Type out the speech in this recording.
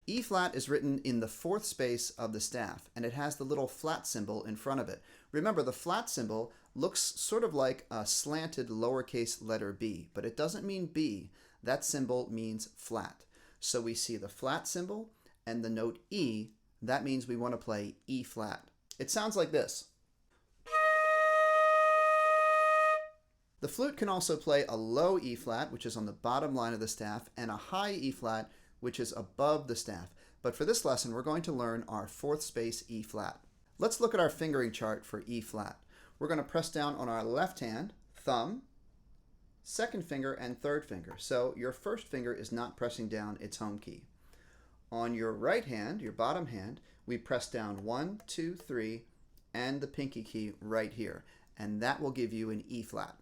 E flat is written in the fourth space of the staff, and it has the little flat symbol in front of it. Remember, the flat symbol looks sort of like a slanted lowercase letter b, but it doesn't mean B. That symbol means flat. So we see the flat symbol and the note E. That means we want to play E flat. It sounds like this. The flute can also play a low E flat, which is on the bottom line of the staff, and a high E flat, which is above the staff. But for this lesson, we're going to learn our fourth space E flat. Let's look at our fingering chart for E flat. We're going to press down on our left hand, thumb, second finger, and third finger. So your first finger is not pressing down its home key. On your right hand, your bottom hand, we press down 1, 2, 3, and the pinky key right here. And that will give you an E flat.